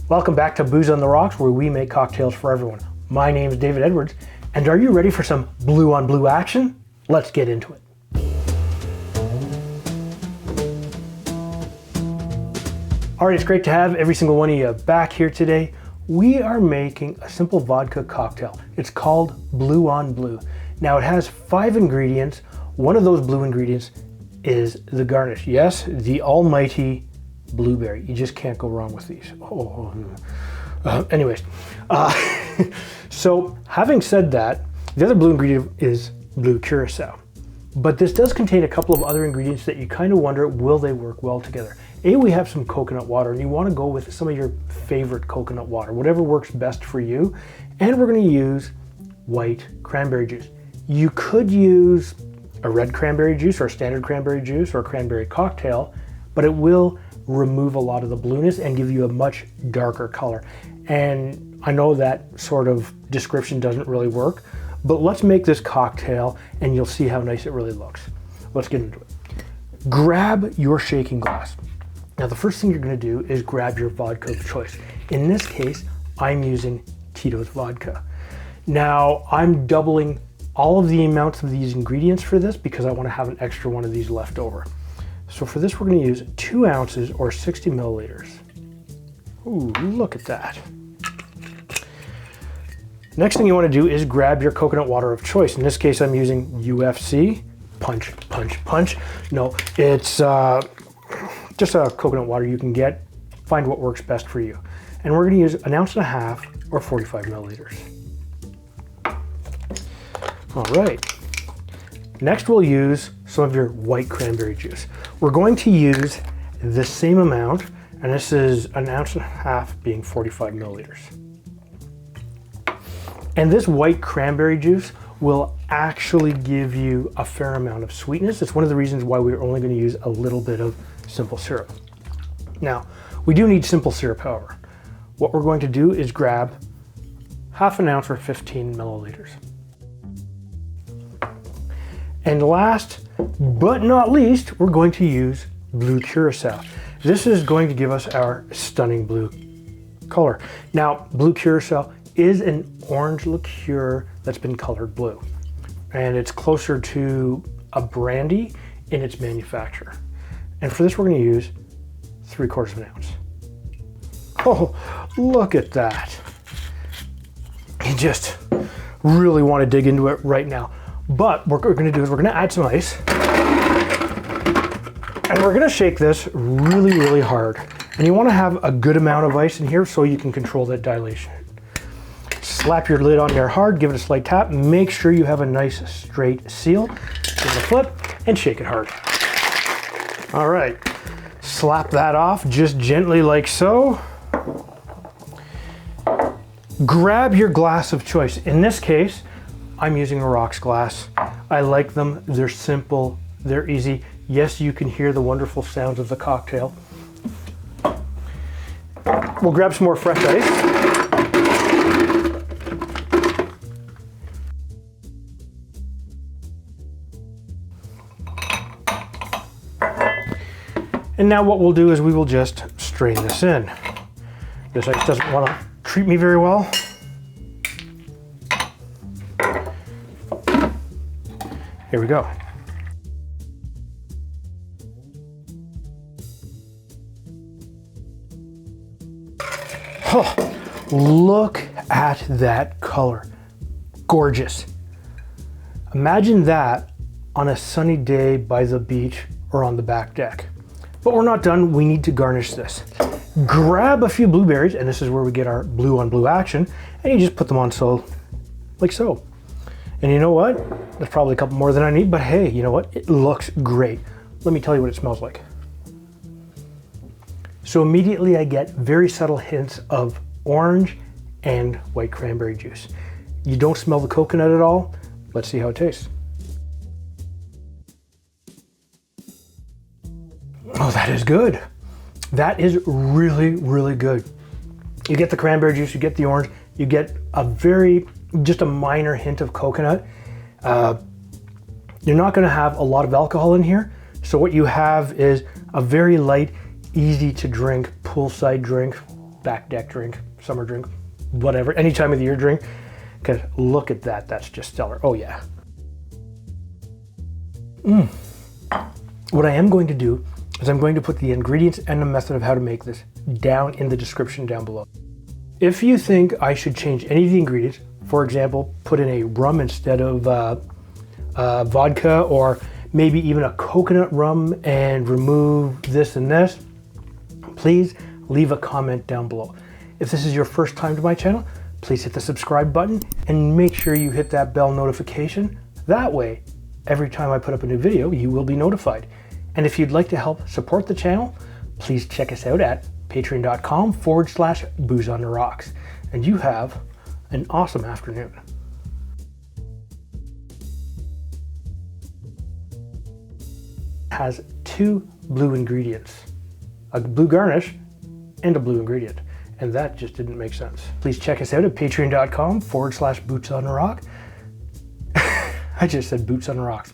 Welcome back to Booze on the Rocks, where we make cocktails for everyone. My name is David Edwards, and are you ready for some blue on blue action? Let's get into it. All right, it's great to have every single one of you back here today. We are making a simple vodka cocktail. It's called Blue on Blue. Now it has 5 ingredients. One of those blue ingredients is the Garnish. Yes, the almighty blueberry. You just can't go wrong with these. Anyways, so having said that, the other blue ingredient is Blue Curacao. But this does contain a couple of other ingredients that you kind of wonder, will they work well together? We have some coconut water, and you want to go with some of your favorite coconut water, whatever works best for you. And we're going to use white cranberry juice. You could use a red cranberry juice or a standard cranberry juice or a cranberry cocktail, but it will remove a lot of the blueness and give you a much darker color. And I know that sort of description doesn't really work, but let's make this cocktail and you'll see how nice it really looks. Let's get into it. Grab your shaking glass. Now the first thing you're going to do is grab your vodka of choice. In this case, I'm using Tito's vodka. Now I'm doubling all of the amounts of these ingredients for this because I want to have an extra one of these left over. So for this, we're going to use 2 ounces or 60 milliliters. Ooh, look at that. Next thing you want to do is grab your coconut water of choice. In this case, I'm using UFC, punch, punch, punch. No, it's just a coconut water you can get. Find what works best for you. And we're going to use 1.5 ounces or 45 milliliters. All right. Next, we'll use some of your white cranberry juice. We're going to use the same amount, and this is 1.5 ounces being 45 milliliters. And this white cranberry juice will actually give you a fair amount of sweetness. It's one of the reasons why we're only going to use a little bit of simple syrup. Now, we do need simple syrup, however. What we're going to do is grab 1/2 ounce or 15 milliliters. And last but not least, we're going to use Blue Curacao. This is going to give us our stunning blue color. Now, Blue Curacao is an orange liqueur that's been colored blue. And it's closer to a brandy in its manufacture. And for this, we're going to use 3/4 ounce. Oh, look at that. You just really want to dig into it right now. But what we're going to do is we're going to add some ice. And we're going to shake this really, really hard. And you want to have a good amount of ice in here so you can control that dilation. Slap your lid on there hard, give it a slight tap, make sure you have a nice straight seal. Give it a flip and shake it hard. All right, slap that off just gently like so. Grab your glass of choice. In this case, I'm using a rocks glass. I like them, they're simple, they're easy. Yes, you can hear the wonderful sounds of the cocktail. We'll grab some more fresh ice. And now what we'll do is we will just strain this in. This ice doesn't want to treat me very well. Here we go. Oh, look at that color. Gorgeous. Imagine that on a sunny day by the beach or on the back deck. But we're not done, we need to garnish this. Grab a few blueberries, and this is where we get our blue on blue action, and you just put them on like so. And you know what? There's probably a couple more than I need, but hey, you know what? It looks great. Let me tell you what it smells like. So immediately I get very subtle hints of orange and white cranberry juice. You don't smell the coconut at all. Let's see how it tastes. Oh, that is good. That is really, really good. You get the cranberry juice, you get the orange, you get just a minor hint of coconut. You're not gonna have a lot of alcohol in here. So what you have is a very light, easy to drink poolside drink back deck drink, summer drink, whatever, any time of the year drink. Because look at that, that's just stellar. Oh yeah. What I am going to do is I'm going to put the ingredients and the method of how to make this down in the description down below. If you think I should change any of the ingredients, for example, put in a rum instead of vodka, or maybe even a coconut rum and remove this and this, please leave a comment down below. If this is your first time to my channel, please hit the subscribe button and make sure you hit that bell notification. That way, every time I put up a new video, you will be notified. And if you'd like to help support the channel, please check us out at patreon.com/booze on the rocks. And you have an awesome afternoon. Has two blue ingredients, a blue garnish and a blue ingredient. And that just didn't make sense. Please check us out at patreon.com/boots on the rock. I just said boots on the rocks.